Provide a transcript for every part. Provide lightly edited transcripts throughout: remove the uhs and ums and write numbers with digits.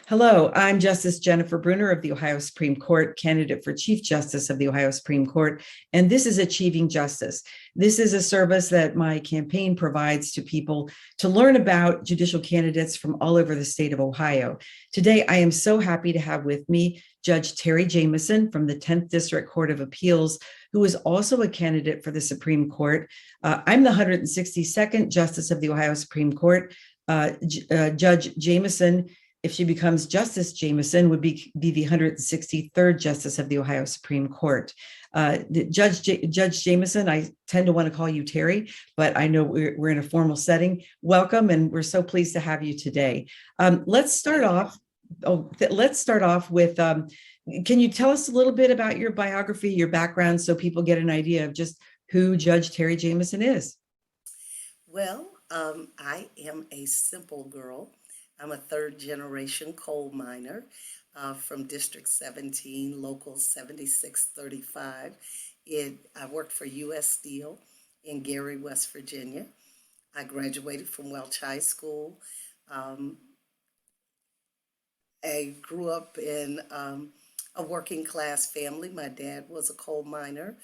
Hello, I'm Justice Jennifer Brunner of the Ohio Supreme Court, candidate for Chief Justice of the Ohio Supreme Court, and this is Achieving Justice. This is a service that my campaign provides to people to learn about judicial candidates from all over the state of Ohio. Today, I am so happy to have with me Judge Terri Jamison from the 10th District Court of Appeals, who is also a candidate for the Supreme Court. I'm the 162nd Justice of the Ohio Supreme Court. Judge Jamison, if she becomes Justice Jamison, would be the 163rd Justice of the Ohio Supreme Court. Judge Jamison, I tend to want to call you Terri, but I know we're in a formal setting. Welcome, and we're so pleased to have you today. Let's start off with, can you tell us a little bit about your biography, your background, so people get an idea of just who Judge Terri Jamison is? Well, I am a simple girl. I'm a third generation coal miner from District 17, Local 7635. I worked for U.S. Steel in Gary, West Virginia. I graduated from Welch High School. I grew up in a working class family. My dad was a coal miner.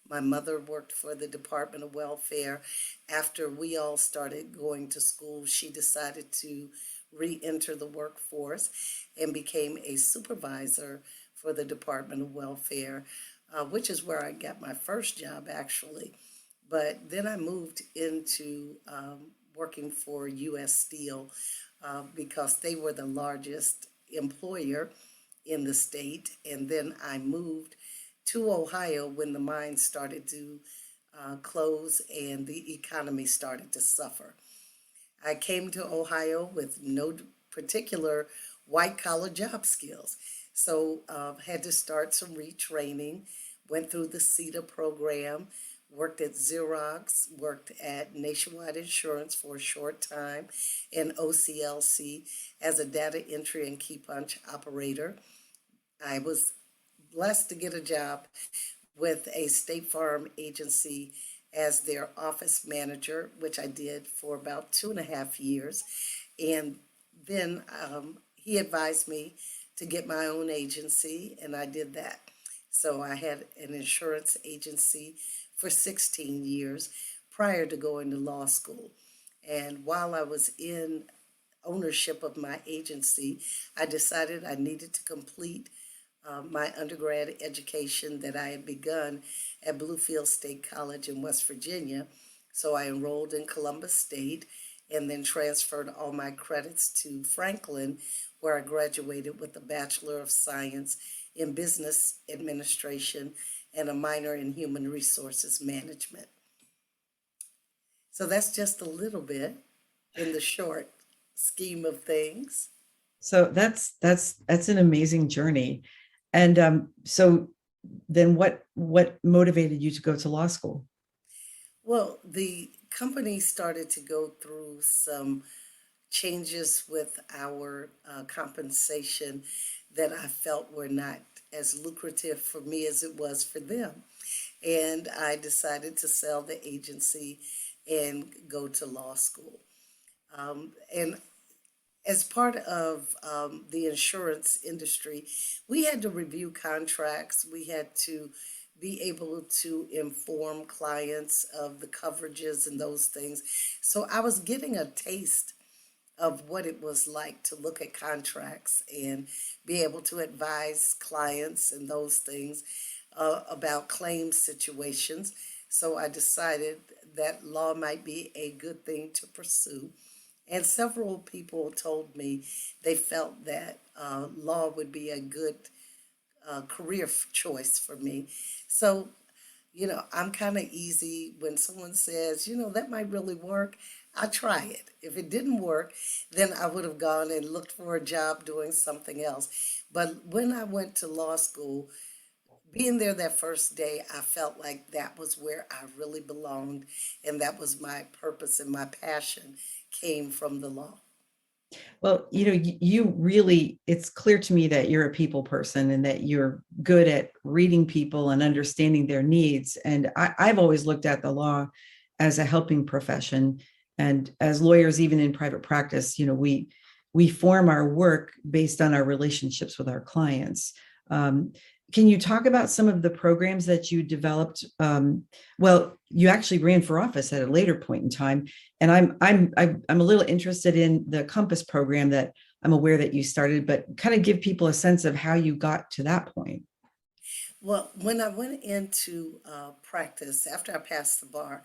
My mother worked for the Department of Welfare. After we all started going to school, she decided to re-enter the workforce and became a supervisor for the Department of Welfare, which is where I got my first job actually. But then I moved into working for U.S. Steel because they were the largest employer in the state. And then I moved to Ohio when the mines started to close and the economy started to suffer. I came to Ohio with no particular white collar job skills. So had to start some retraining, went through the CETA program, worked at Xerox, worked at Nationwide Insurance for a short time, and OCLC as a data entry and key punch operator. I was blessed to get a job with a State Farm agency as their office manager, which I did for about 2.5 years. And then he advised me to get my own agency, and I did that. So I had an insurance agency for 16 years prior to going to law school. And while I was in ownership of my agency, I decided I needed to complete my undergrad education that I had begun at Bluefield State College in West Virginia. So I enrolled in Columbus State and then transferred all my credits to Franklin, where I graduated with a Bachelor of Science in Business Administration and a minor in Human Resources Management. So that's just a little bit in the short scheme of things. So that's an amazing journey. And so then what motivated you to go to law school? Well, the company started to go through some changes with our compensation that I felt were not as lucrative for me as it was for them. And I decided to sell the agency and go to law school. And as part of the insurance industry, we had to review contracts. We had to be able to inform clients of the coverages and those things. So I was getting a taste of what it was like to look at contracts and be able to advise clients and those things about claim situations. So I decided that law might be a good thing to pursue. And several people told me they felt that law would be a good career choice for me. So, I'm kind of easy when someone says, that might really work. I try it. If it didn't work, then I would have gone and looked for a job doing something else. But when I went to law school, being there that first day, I felt like that was where I really belonged, and that was my purpose and my passion came from the law. Well, you really, it's clear to me that you're a people person and that you're good at reading people and understanding their needs. And I've always looked at the law as a helping profession. And as lawyers, even in private practice, we we form our work based on our relationships with our clients. Can you talk about some of the programs that you developed? Well, you actually ran for office at a later point in time, and I'm a little interested in the Compass program that I'm aware that you started, but kind of give people a sense of how you got to that point. Well, when I went into practice after I passed the bar,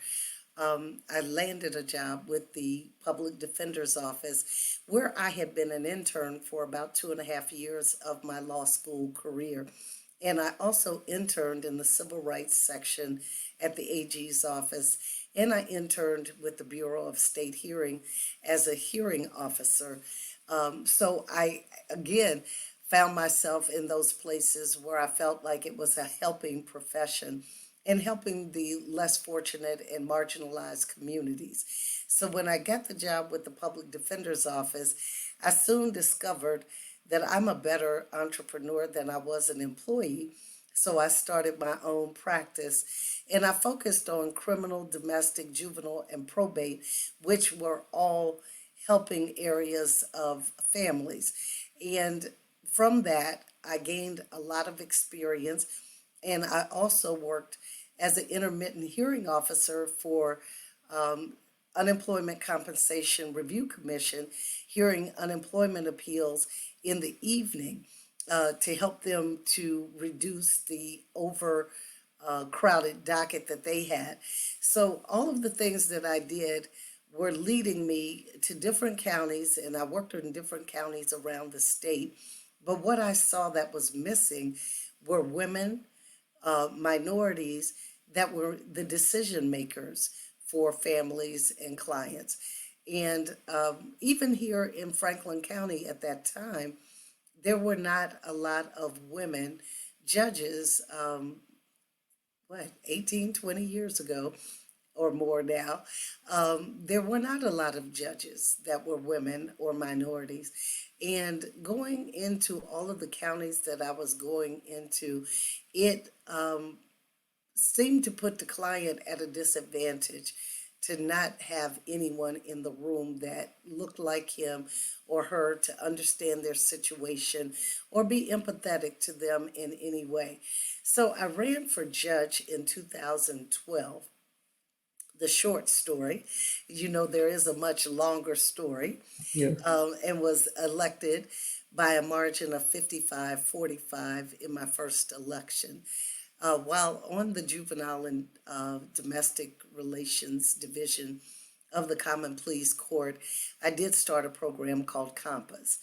I landed a job with the public defender's office where I had been an intern for about 2.5 years of my law school career. And I also interned in the civil rights section at the AG's office. And I interned with the Bureau of State Hearing as a hearing officer. So I, again, found myself in those places where I felt like it was a helping profession and helping the less fortunate and marginalized communities. So when I got the job with the public defender's office, I soon discovered that I'm a better entrepreneur than I was an employee. So I started my own practice and I focused on criminal, domestic, juvenile, and probate, which were all helping areas of families. And from that, I gained a lot of experience, and I also worked as an intermittent hearing officer for Unemployment Compensation Review Commission, hearing unemployment appeals in the evening to help them to reduce the over crowded docket that they had. So all of the things that I did were leading me to different counties, and I worked in different counties around the state. But what I saw that was missing were women, minorities that were the decision makers for families and clients. And even here in Franklin County at that time, there were not a lot of women judges, 18, 20 years ago or more now, there were not a lot of judges that were women or minorities. And going into all of the counties that I was going into, it seemed to put the client at a disadvantage to not have anyone in the room that looked like him or her to understand their situation or be empathetic to them in any way. So I ran for judge in 2012. The short story, there is a much longer story, Yeah. and was elected by a margin of 55-45 in my first election. While on the Juvenile and Domestic Relations Division of the Common Pleas Court, I did start a program called Compass.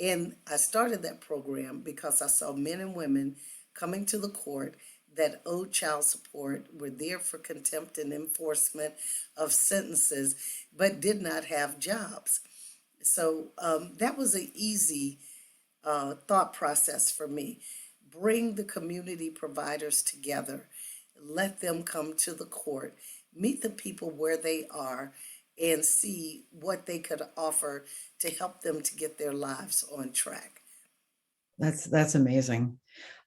And I started that program because I saw men and women coming to the court that owed child support, were there for contempt and enforcement of sentences, but did not have jobs. So that was an easy thought process for me. Bring the community providers together, let them come to the court, meet the people where they are, and see what they could offer to help them to get their lives on track. That's amazing.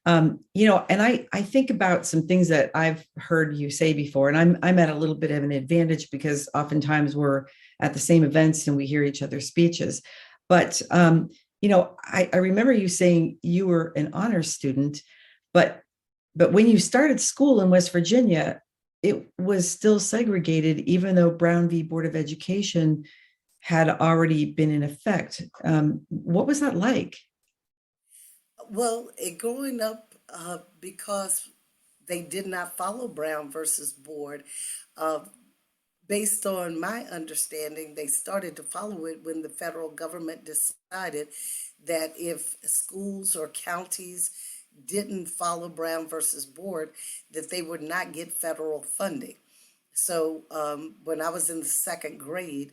And I think about some things that I've heard you say before, and I'm at a little bit of an advantage because oftentimes we're at the same events and we hear each other's speeches. But I remember you saying you were an honors student, but when you started school in West Virginia, it was still segregated, even though Brown v. Board of Education had already been in effect. What was that like? Well, growing up, because they did not follow Brown versus Board, uh, based on my understanding, they started to follow it when the federal government decided that if schools or counties didn't follow Brown versus Board, that they would not get federal funding. So when I was in the second grade,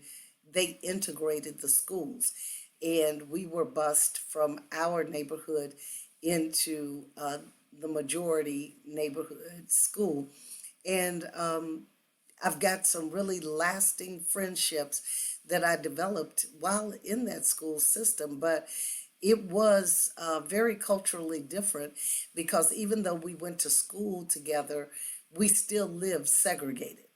they integrated the schools, and we were bused from our neighborhood into the majority neighborhood school. And I've got some really lasting friendships that I developed while in that school system, but it was very culturally different because even though we went to school together, we still lived segregated.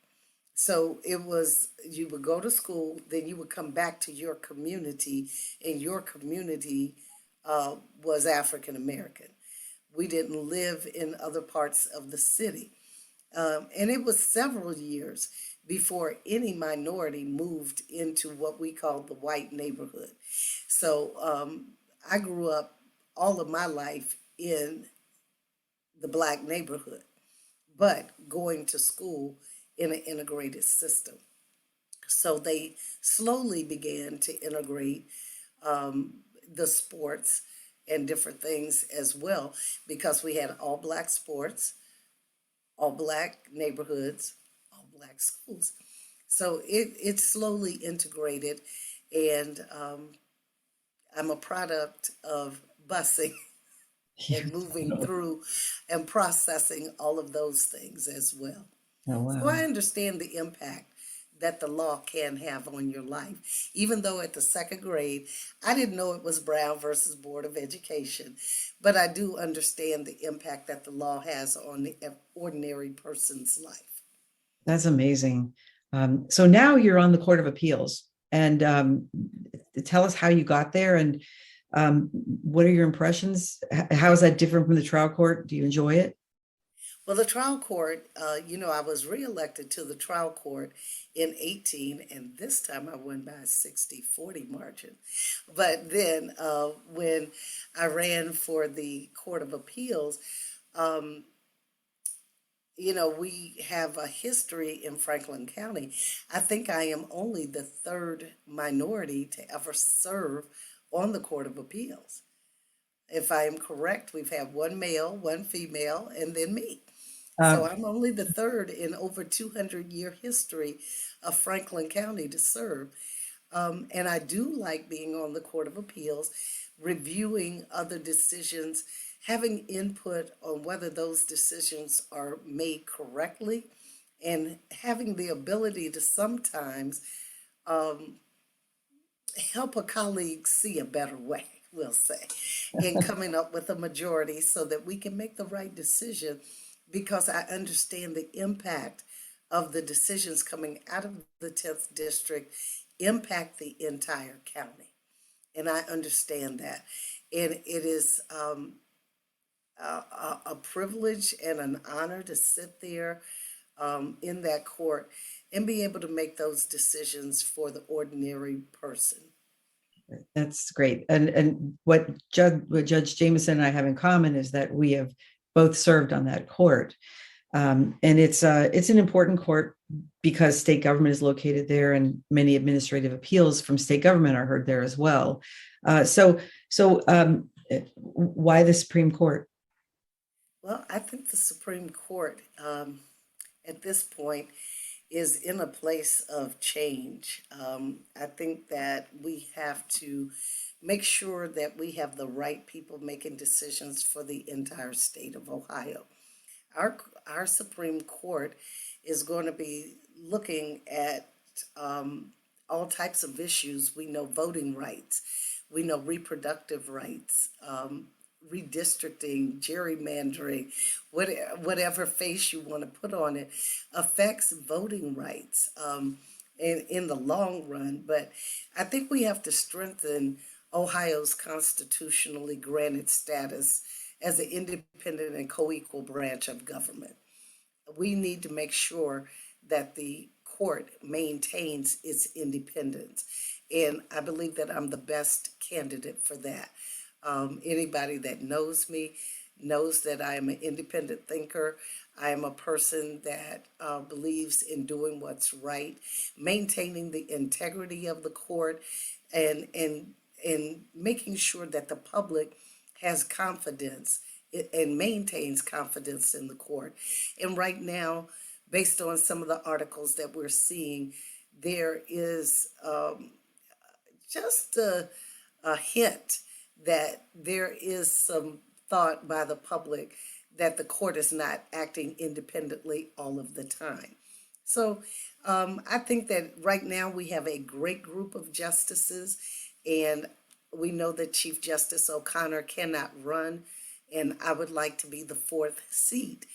So it was, you would go to school, then you would come back to your community, and your community was African American. We didn't live in other parts of the city. And it was several years before any minority moved into what we call the white neighborhood. So I grew up all of my life in the black neighborhood, but going to school in an integrated system. So they slowly began to integrate the sports and different things as well, because we had all black sports, all black neighborhoods, all black schools. So it slowly integrated, and I'm a product of busing Yeah. and moving through and processing all of those things as well. Oh, So I wow. understand the impact that the law can have on your life. Even though at the second grade, I didn't know it was Brown versus Board of Education, but I do understand the impact that the law has on the ordinary person's life. That's amazing. So now you're on the Court of Appeals, and tell us how you got there, and what are your impressions? How is that different from the trial court? Do you enjoy it? Well, the trial court, I was reelected to the trial court in 18, and this time I won by a 60-40 margin. But then when I ran for the Court of Appeals, um, we have a history in Franklin County. I think I am only the third minority to ever serve on the Court of Appeals. If I am correct, we've had one male, one female, and then me. So Um, I'm only the third in over 200-year history of Franklin County to serve. And I do like being on the Court of Appeals, reviewing other decisions, having input on whether those decisions are made correctly, and having the ability to sometimes um, help a colleague see a better way, we'll say, in coming up with a majority so that we can make the right decision, because I understand the impact of the decisions coming out of the 10th district impact the entire county. And I understand that. And it is a privilege and an honor to sit there in that court and be able to make those decisions for the ordinary person. that's great. And what Judge Jamison and I have in common is that we have both served on that court. And it's an important court because state government is located there, and many administrative appeals from state government are heard there as well. So why the Supreme Court? Well, I think the Supreme Court at this point is in a place of change. I think that we have to make sure that we have the right people making decisions for the entire state of Ohio. Our, our Supreme Court is going to be looking at all types of issues. We know voting rights, we know reproductive rights, redistricting, gerrymandering, whatever face you want to put on it, affects voting rights in the long run. But I think we have to strengthen Ohio's constitutionally granted status as an independent and co-equal branch of government. We need to make sure that the court maintains its independence. And I believe that I'm the best candidate for that. Anybody that knows me knows that I am an independent thinker. I am a person that believes in doing what's right, maintaining the integrity of the court, and making sure that the public has confidence and maintains confidence in the court. And right now, based on some of the articles that we're seeing, there is just a hint that there is some thought by the public that the court is not acting independently all of the time. So I think that right now we have a great group of justices, and we know that Chief Justice O'Connor cannot run, and I would like to be the fourth seat.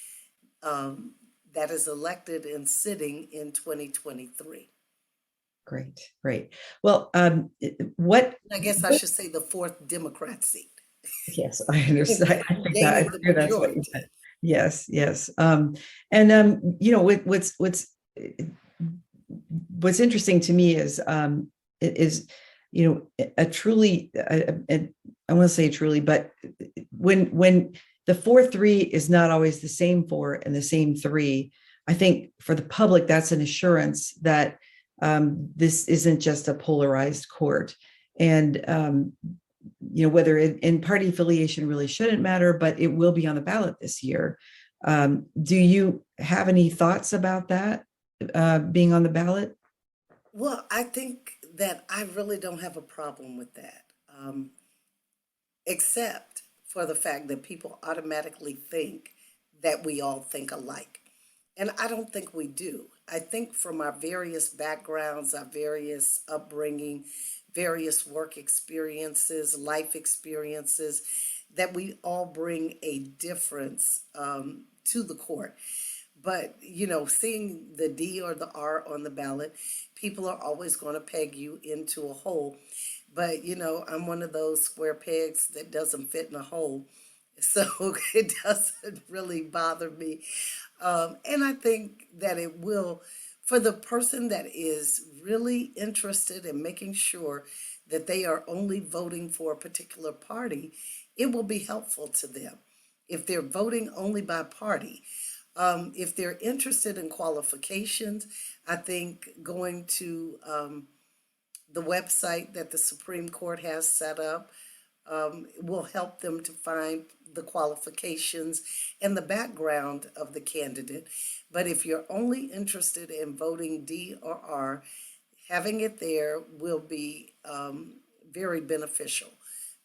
Um, that is elected and sitting in 2023. Great, great. Well, what, I guess I should say the fourth Democrat seat. yes, I understand. I think that, I Gaining the figure that's what you majority. said. Yes, yes. And what's interesting to me is a truly, and I want to say truly, but when the 4-3 is not always the same 4 and the same 3, I think for the public that's an assurance that this isn't just a polarized court. And whether in party affiliation really shouldn't matter, but it will be on the ballot this year. Do you have any thoughts about that being on the ballot? Well, I think that I really don't have a problem with that, except for the fact that people automatically think that we all think alike. And I don't think we do. I think from our various backgrounds, our various upbringing, various work experiences, life experiences, that we all bring a difference to the court. But, seeing the D or the R on the ballot, people are always going to peg you into a hole. But, I'm one of those square pegs that doesn't fit in a hole. So it doesn't really bother me. And I think that it will, for the person that is really interested in making sure that they are only voting for a particular party, it will be helpful to them. If they're voting only by party, if they're interested in qualifications, I think going to the website that the Supreme Court has set up will help them to find the qualifications and the background of the candidate. But if you're only interested in voting D or R, having it there will be very beneficial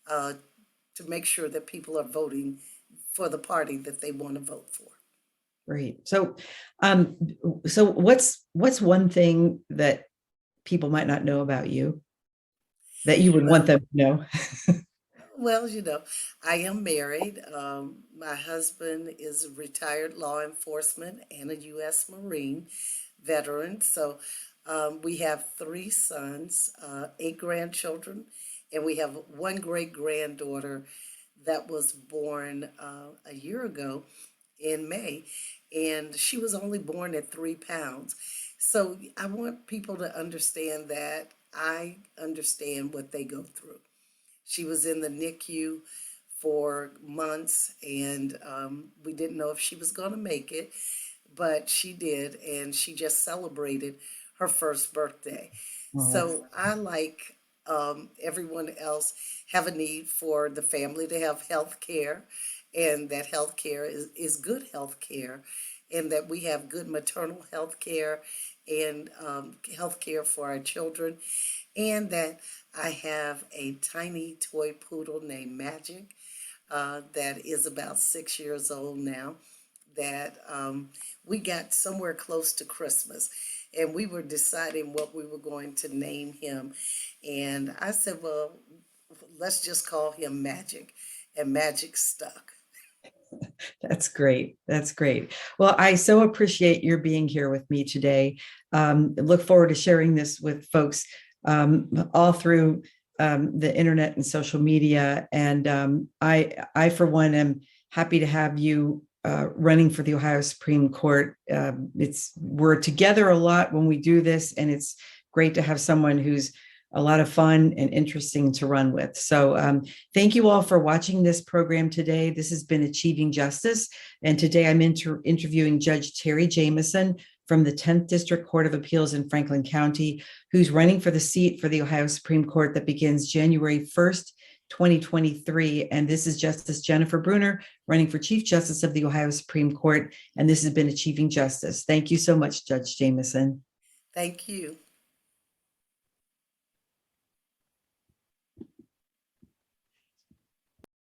to make sure that people are voting for the party that they want to vote for. Great. So what's one thing that people might not know about you that you would want Well, them to know? well, I am married. My husband is a retired law enforcement and a U.S. Marine veteran. So we have 3 sons, 8 grandchildren, and we have one great granddaughter that was born a year ago in May, and she was only born at 3 pounds. So I want people to understand that I understand what they go through. She was in the NICU for months, and we didn't know if she was going to make it, but she did, and she just celebrated her first birthday. Oh, that's So I, like everyone else, have a need for the family to have health care, and that health care is good health care, and that we have good maternal health care and health care for our children, and that I have a tiny toy poodle named Magic that is about 6 years old now, that we got somewhere close to Christmas, and we were deciding what we were going to name him. And I said, well, let's just call him Magic, and Magic stuck. That's great. That's great. Well, I so appreciate your being here with me today. Look forward to sharing this with folks all through the internet and social media. And I, for one, am happy to have you running for the Ohio Supreme Court. We're together a lot when we do this, and it's great to have someone who's a lot of fun and interesting to run with. So thank you all for watching this program today. This has been Achieving Justice. And today I'm interviewing Judge Terri Jamison from the 10th District Court of Appeals in Franklin County, who's running for the seat for the Ohio Supreme Court that begins January 1st, 2023. And this is Justice Jennifer Brunner running for Chief Justice of the Ohio Supreme Court. And this has been Achieving Justice. Thank you so much, Judge Jamison. Thank you.